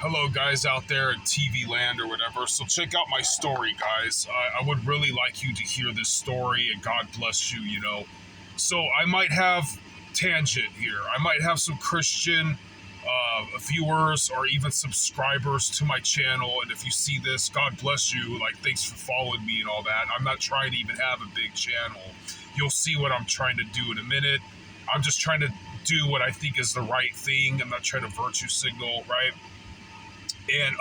Hello, guys out there in TV land or whatever. So, check out my story, guys. I would really like you to hear this story, and God bless you, So, I might have tangent here. I might have some Christian viewers or even subscribers to my channel. And if you see this, God bless you. Like, thanks for following me and all that. I'm not trying to even have a big channel. You'll see what I'm trying to do in a minute. I'm just trying to do what I think is the right thing. I'm not trying to virtue signal, right? And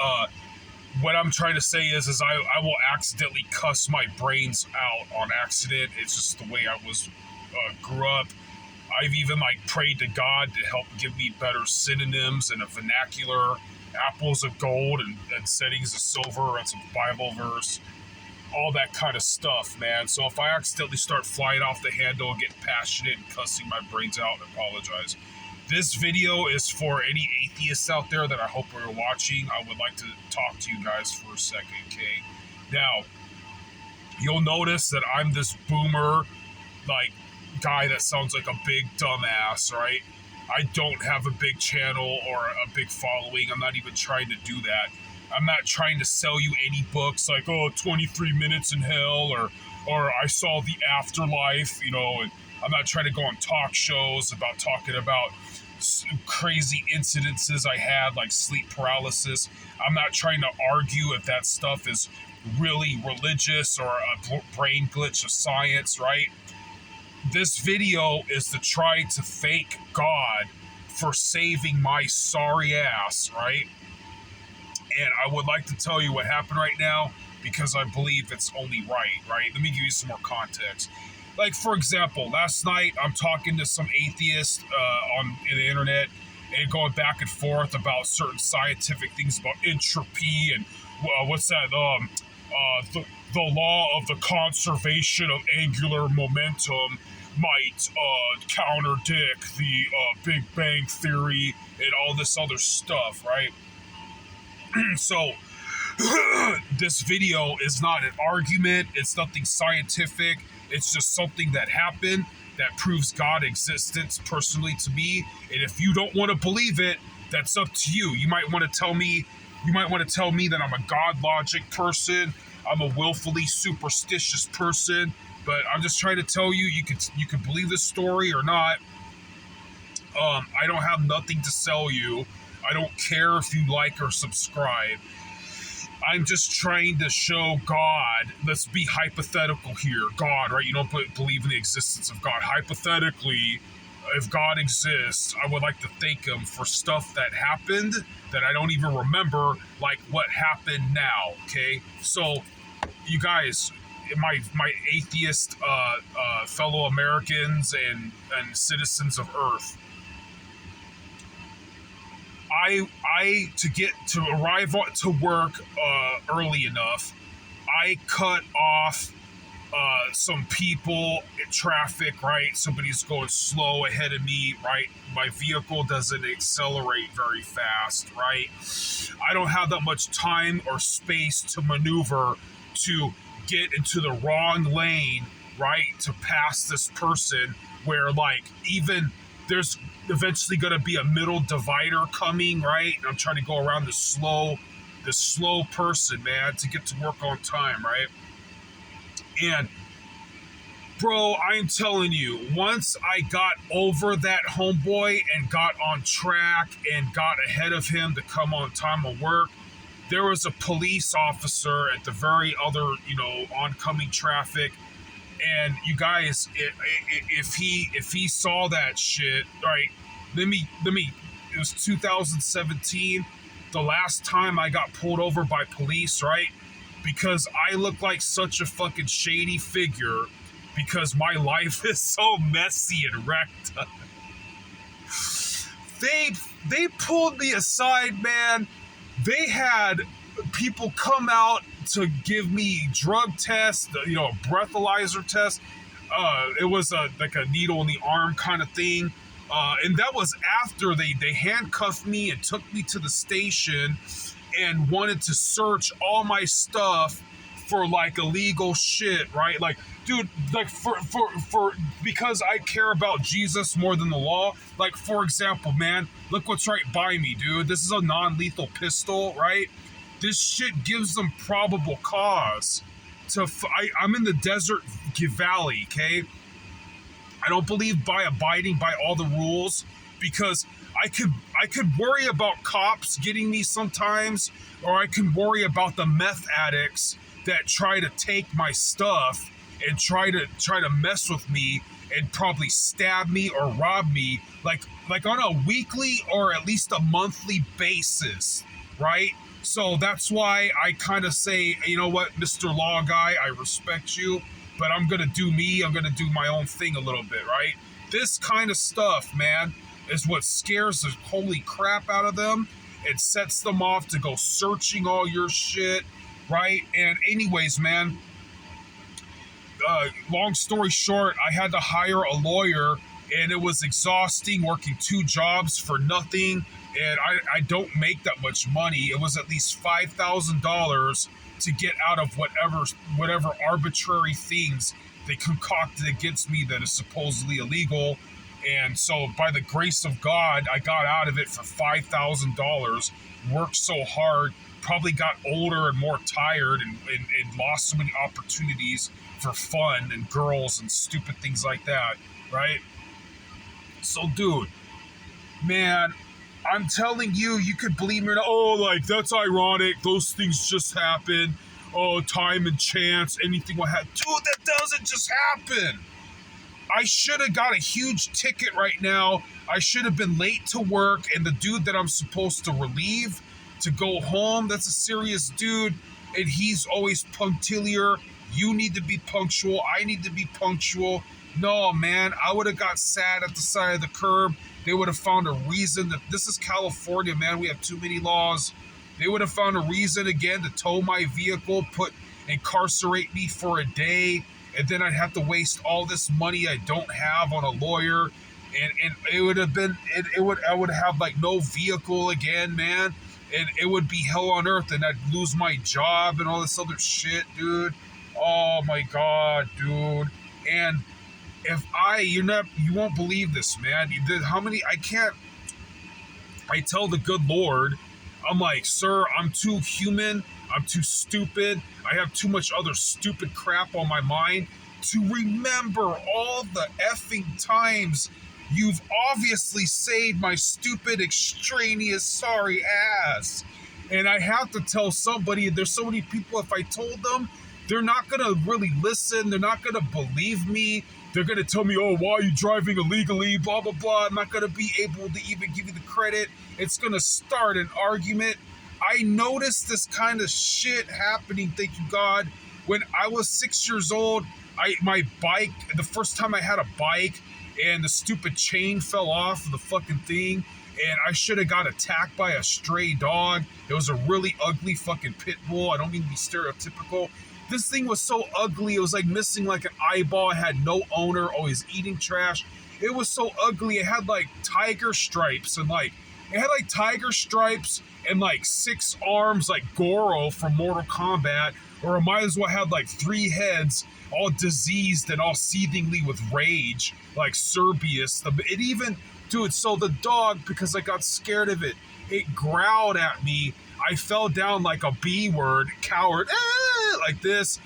what I'm trying to say is I will accidentally cuss my brains out on accident. It's just the way I was grew up. I've even prayed to God to help give me better synonyms and a vernacular, apples of gold and settings of silver and some Bible verse, all that kind of stuff, man. So if I accidentally start flying off the handle and get passionate and cussing my brains out, I apologize. This video is for any atheists out there that I hope are watching. I would like to talk to you guys for a second, okay? Now, you'll notice that I'm this boomer, guy that sounds like a big dumbass, right? I don't have a big channel or a big following. I'm not even trying to do that. I'm not trying to sell you any books like, 23 Minutes in Hell or I saw the afterlife, and I'm not trying to go on talk shows about talking about crazy incidences I had, like sleep paralysis. I'm not trying to argue if that stuff is really religious or a brain glitch of science, right? This video is to try to thank God for saving my sorry ass, right? And I would like to tell you what happened right now because I believe it's only right? Let me give you some more context. Like, for example, last night I'm talking to some atheists on the internet and going back and forth about certain scientific things about entropy and what's that? The law of the conservation of angular momentum might counterdict the Big Bang Theory and all this other stuff, right? So, this video is not an argument. It's nothing scientific. It's just something that happened that proves God's existence personally to me. And if you don't want to believe it, that's up to you. You might want to tell me that I'm a God logic person. I'm a willfully superstitious person. But I'm just trying to tell you, you can believe this story or not. I don't have nothing to sell you. I don't care if you like or subscribe. I'm just trying to show God. Let's be hypothetical here. God, right? You don't believe in the existence of God. Hypothetically, if God exists, I would like to thank him for stuff that happened that I don't even remember, like what happened now, okay? So, you guys, my atheist fellow Americans and citizens of Earth, I to arrive to work early enough, I cut off some people in traffic, right? Somebody's going slow ahead of me, right? My vehicle doesn't accelerate very fast, right? I don't have that much time or space to maneuver to get into the wrong lane, right? To pass this person where even there's eventually going to be a middle divider coming, right? And I'm trying to go around the slow person, man, to get to work on time, right? And bro, I'm telling you, once I got over that homeboy and got on track and got ahead of him to come on time of work, there was a police officer at the very other, oncoming traffic. And you guys, if he saw that shit, right? It was 2017, the last time I got pulled over by police, right? Because I look like such a fucking shady figure because my life is so messy and wrecked. They pulled me aside, man. They had people come out to give me drug tests, a breathalyzer test. It was like a needle in the arm kind of thing. And that was after they handcuffed me and took me to the station and wanted to search all my stuff for like illegal shit, right? Like, dude, like for because I care about Jesus more than the law. Like, for example, man, look what's right by me, dude. This is a non-lethal pistol, right? This shit gives them probable cause to. I'm in the desert valley, okay? I don't believe by abiding by all the rules because I could worry about cops getting me sometimes, or I can worry about the meth addicts that try to take my stuff and try to mess with me and probably stab me or rob me like on a weekly or at least a monthly basis, right? So that's why I kind of say, you know what, Mr. Law Guy, I respect you, but I'm gonna do me. I'm gonna do my own thing a little bit, right? This kind of stuff, man, is what scares the holy crap out of them. It sets them off to go searching all your shit, right? And anyways, man, long story short, I had to hire a lawyer, and it was exhausting working two jobs for nothing. And I don't make that much money. It was at least $5,000 to get out of whatever arbitrary things they concocted against me that is supposedly illegal. And so, by the grace of God, I got out of it for $5,000. Worked so hard, probably got older and more tired, and lost so many opportunities for fun and girls and stupid things like that, right? So, dude, man, I'm telling you, you could believe me or not. Oh, like, that's ironic. Those things just happen. Oh, time and chance, anything will happen. Dude, that doesn't just happen. I should have got a huge ticket right now. I should have been late to work, and the dude that I'm supposed to relieve to go home, that's a serious dude, and he's always punctiliar. You need to be punctual. I need to be punctual. No, man, I would have got sad at the side of the curb. They would have found a reason that this is California, man. We have too many laws. They would have found a reason again to tow my vehicle, incarcerate me for a day, and then I'd have to waste all this money I don't have on a lawyer, and it would have been I would have like no vehicle again, man, and it would be hell on earth, and I'd lose my job and all this other shit, dude. Oh my god, dude. And if you won't believe this, man. I tell the good Lord, I'm like, sir, I'm too human. I'm too stupid. I have too much other stupid crap on my mind to remember all the effing times you've obviously saved my stupid, extraneous, sorry ass. And I have to tell somebody, there's so many people, if I told them, they're not going to really listen. They're not going to believe me. They're going to tell me, oh, why are you driving illegally? Blah, blah, blah. I'm not going to be able to even give you the credit. It's going to start an argument. I noticed this kind of shit happening, thank you God, when I was 6 years old. My bike, the first time I had a bike, and the stupid chain fell off of the fucking thing, and I should have got attacked by a stray dog. It was a really ugly fucking pit bull. I don't mean to be stereotypical. This thing was so ugly. It was like missing like an eyeball. It had no owner, always eating trash. It was so ugly. It had like tiger stripes and like six arms like Goro from Mortal Kombat, or it might as well have like three heads, all diseased and all seethingly with rage, like Cerberus. Dude, so the dog, because I got scared of it, it growled at me. I fell down like a B word, coward, like this.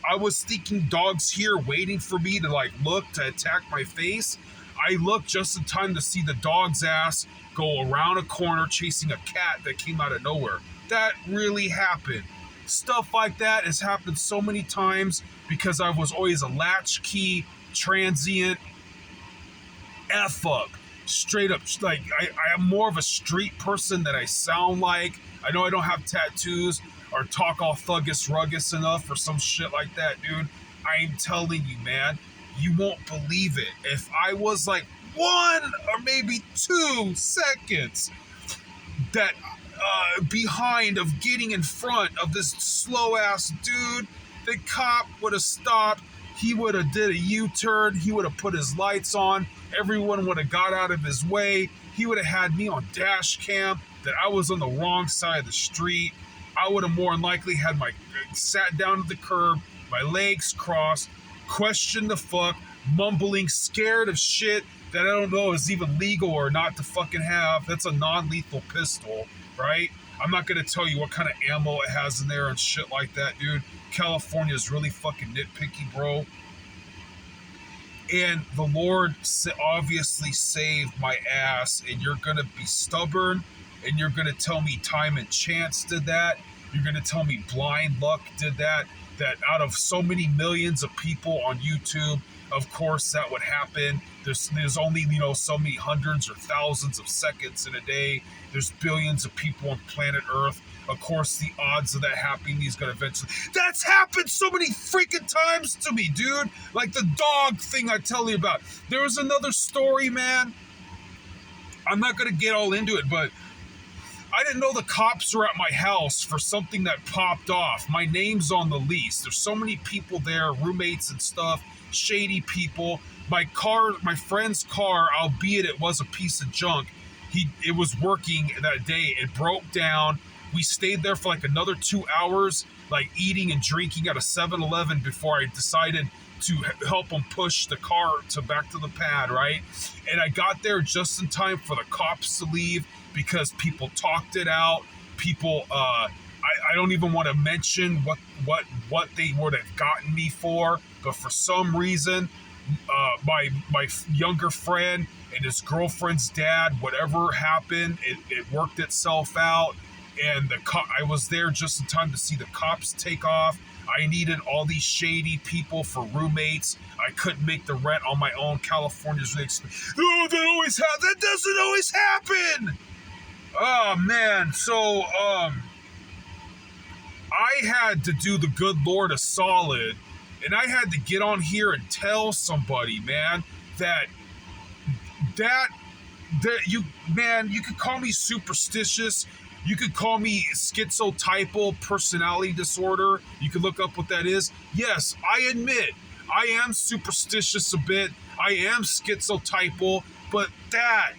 I was thinking dogs here waiting for me to like look to attack my face. I looked just in time to see the dog's ass go around a corner chasing a cat that came out of nowhere. That really happened. Stuff like that has happened so many times because I was always a latchkey, transient, F up. Straight up, like, I am more of a street person than I sound like. I know I don't have tattoos or talk all thuggus ruggus enough or some shit like that, dude. I am telling you, man, you won't believe it. If I was like 1 or maybe 2 seconds that behind of getting in front of this slow ass dude, the cop would have stopped. He would have did a U-turn. He would have put his lights on. Everyone would have got out of his way. He would have had me on dash cam that I was on the wrong side of the street. I would have more than likely had my sat down at the curb, my legs crossed, questioned the fuck, mumbling, scared of shit that I don't know is even legal or not to fucking have. That's a non-lethal pistol, right? I'm not gonna tell you what kind of ammo it has in there and shit like that, dude. California is really fucking nitpicky, bro. And the Lord obviously saved my ass, and you're gonna be stubborn, and you're gonna tell me time and chance did that. You're gonna tell me blind luck did that. That out of so many millions of people on YouTube, of course that would happen. There's only, so many hundreds or thousands of seconds in a day. There's billions of people on planet Earth. Of course, the odds of that happening is going to eventually... That's happened so many freaking times to me, dude. Like the dog thing I tell you about. There was another story, man. I'm not going to get all into it, but I didn't know the cops were at my house for something that popped off. My name's on the lease. There's so many people there, roommates and stuff, shady people. My friend's car, albeit it was a piece of junk, it was working that day. It broke down. We stayed there for like another 2 hours, like eating and drinking at a 7-Eleven before I decided to help them push the car back to the pad, right? And I got there just in time for the cops to leave because people talked it out. People, I don't even want to mention what they would have gotten me for, but for some reason, my younger friend and his girlfriend's dad, whatever happened, it worked itself out. And I was there just in time to see the cops take off. I needed all these shady people for roommates. I couldn't make the rent on my own. California's really expensive. Oh, that doesn't always happen. Oh man, so I had to do the good Lord a solid, and I had to get on here and tell somebody, man, that you could call me superstitious. You could call me schizotypal personality disorder. You could look up what that is. Yes, I admit I am superstitious a bit. I am schizotypal, but that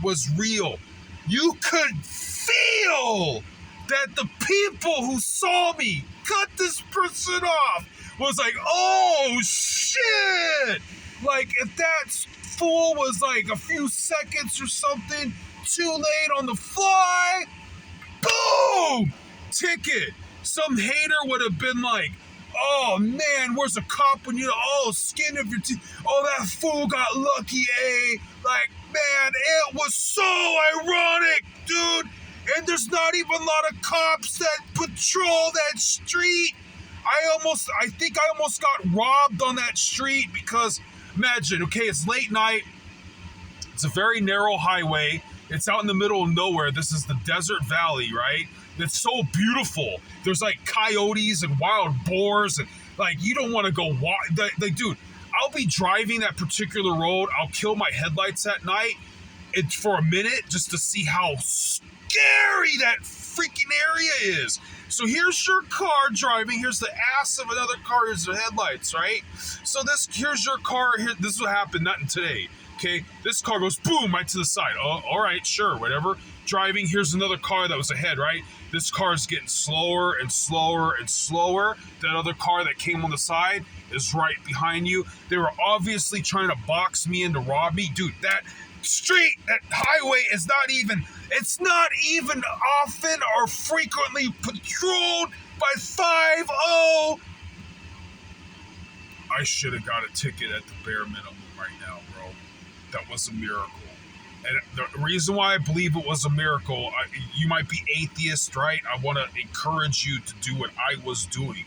was real. You could feel that the people who saw me cut this person off was like, oh shit! Like if that fool was like a few seconds or something too late on the fly, boom, ticket. Some hater would have been like, oh man, where's a cop when skin of your teeth. Oh, that fool got lucky, eh? Like, man, it was so ironic, dude. And there's not even a lot of cops that patrol that street. I think I almost got robbed on that street because imagine, okay, it's late night. It's a very narrow highway. It's out in the middle of nowhere. This is the desert valley, right? It's so beautiful. There's like coyotes and wild boars and like you don't want to go walk. Like, dude, I'll be driving that particular road. I'll kill my headlights at night for a minute just to see how scary that freaking area is. So here's your car driving. Here's the ass of another car. Here's the headlights, right? So here's your car. This is what happened. Not today. Okay, this car goes boom right to the side. Oh, all right, sure, whatever. Driving, here's another car that was ahead, right? This car is getting slower and slower and slower. That other car that came on the side is right behind you. They were obviously trying to box me in to rob me. Dude, that street, that highway is it's not even often or frequently patrolled by 5-0. I should have got a ticket at the bare minimum right now, bro. That was a miracle. And the reason why I believe it was a miracle, you might be atheist, right? I want to encourage you to do what I was doing.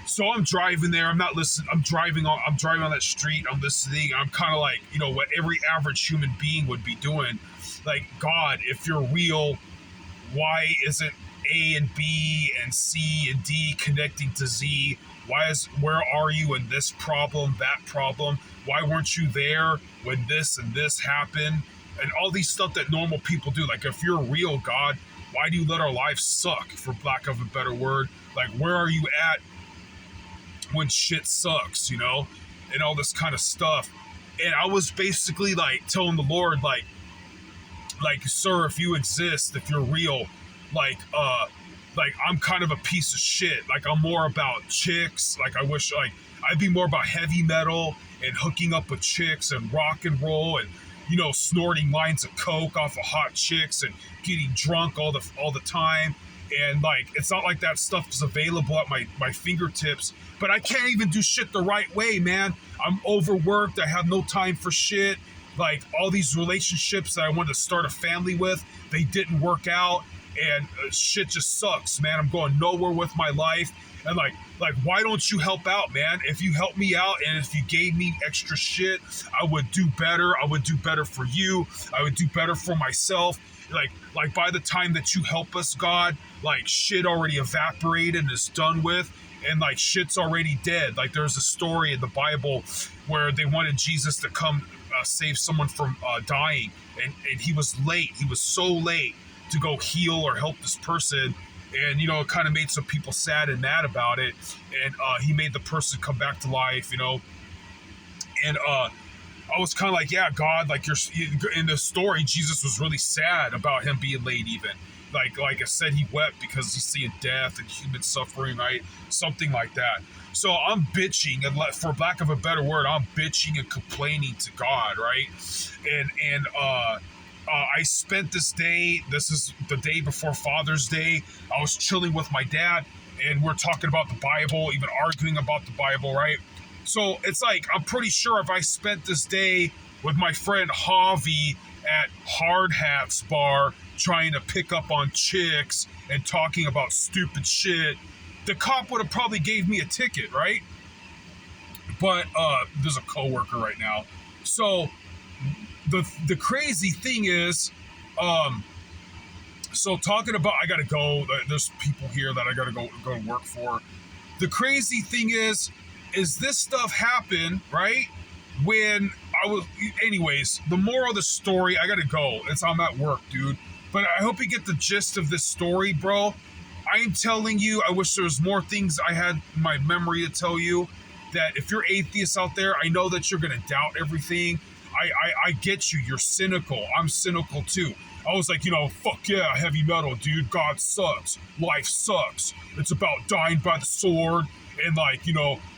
So I'm driving there. I'm not listening. I'm driving on that street. I'm listening. I'm kind of like, what every average human being would be doing. Like, God, if you're real, why isn't A and B and C and D connecting to Z? Where are you in this problem, that problem? Why weren't you there when this and this happened? And all these stuff that normal people do. Like, if you're real, God, why do you let our lives suck, for lack of a better word? Like, where are you at when shit sucks, and all this kind of stuff? And I was basically like telling the Lord, like, sir, if you exist, if you're real, like, like I'm kind of a piece of shit. Like I'm more about chicks. Like I wish like I'd be more about heavy metal and hooking up with chicks and rock and roll and snorting lines of coke off of hot chicks and getting drunk all the time. And like it's not like that stuff is available at my fingertips, but I can't even do shit the right way, man. I'm overworked. I have no time for shit. Like all these relationships that I wanted to start a family with, they didn't work out, and shit just sucks, man. I'm going nowhere with my life, and like why don't you help out, man? If you help me out and if you gave me extra shit, I would do better. I would do better for you. I would do better for myself. Like by the time that you help us, God, like shit already evaporated and is done with, and like shit's already dead. Like there's a story in the Bible where they wanted Jesus to come save someone from dying, and he was late. He was so late to go heal or help this person, and it kind of made some people sad and mad about it. And he made the person come back to life, and I was kind of like, yeah, God, like you're in the story, Jesus was really sad about him being late, even. Like I said, he wept because he's seeing death and human suffering, right? Something like that. So I'm bitching, and for lack of a better word, I'm bitching and complaining to God, right? And I spent this day. This is the day before Father's Day. I was chilling with my dad, and we're talking about the Bible, even arguing about the Bible, right? So it's like I'm pretty sure if I spent this day with my friend Javi at Hard Hats Bar trying to pick up on chicks and talking about stupid shit, the cop would have probably gave me a ticket, right? But there's a coworker right now. So the crazy thing is, so talking about, I gotta go. There's people here that I gotta go work for. The crazy thing is this stuff happened, right? When I was, anyways, the moral of the story, I gotta go. I'm at work, dude. But I hope you get the gist of this story, bro. I am telling you, I wish there was more things I had in my memory to tell you. That if you're atheists out there, I know that you're gonna doubt everything. I get you. You're cynical. I'm cynical too. I was like, fuck yeah, heavy metal, dude. God sucks. Life sucks. It's about dying by the sword and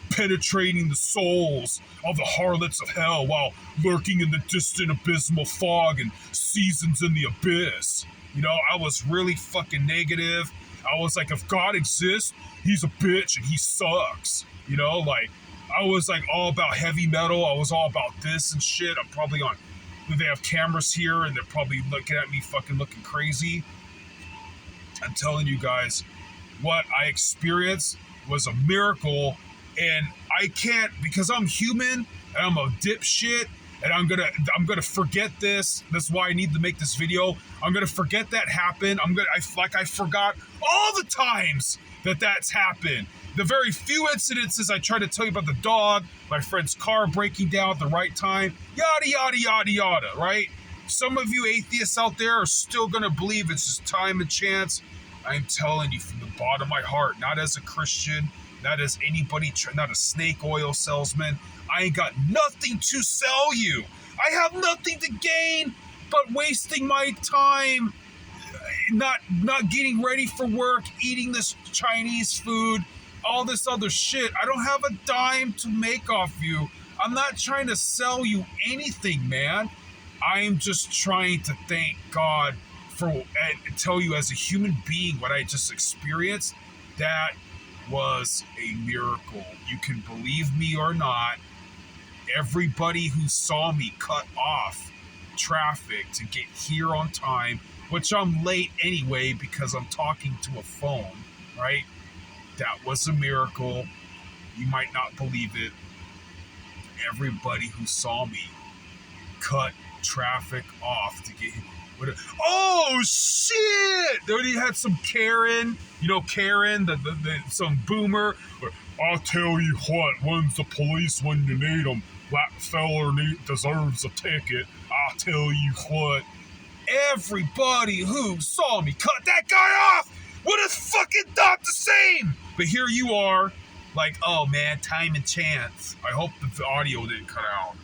penetrating the souls of the harlots of hell while lurking in the distant abysmal fog and seasons in the abyss. I was really fucking negative. I was like, if God exists, he's a bitch and he sucks. I was like all about heavy metal. I was all about this and shit. I'm probably on, they have cameras here and they're probably looking at me fucking looking crazy. I'm telling you guys, what I experienced was a miracle, and I can't, because I'm human and I'm a dipshit, and I'm gonna forget this. That's why I need to make this video. I'm gonna forget that happened. I forgot all the times that's happened. The very few incidences I tried to tell you about the dog, my friend's car breaking down at the right time, yada, yada, yada, yada, right? Some of you atheists out there are still going to believe it's just time and chance. I'm telling you from the bottom of my heart, not as a Christian, not as anybody, not a snake oil salesman. I ain't got nothing to sell you. I have nothing to gain but wasting my time, not getting ready for work, eating this Chinese food, all this other shit. I don't have a dime to make off you. I'm not trying to sell you anything, man. I'm just trying to thank God for, and tell you as a human being what I just experienced. That was a miracle. You can believe me or not. Everybody who saw me cut off traffic to get here on time, which I'm late anyway because I'm talking to a phone, right? That was a miracle. You might not believe it. Everybody who saw me cut traffic off to get here. Oh shit! Then you had some Karen, Karen, some boomer. I'll tell you what, when's the police when you need them? That feller deserves a ticket. I'll tell you what. Everybody who saw me cut that guy off would have fucking thought the same. But here you are, like, oh man, time and chance. I hope that the audio didn't cut out.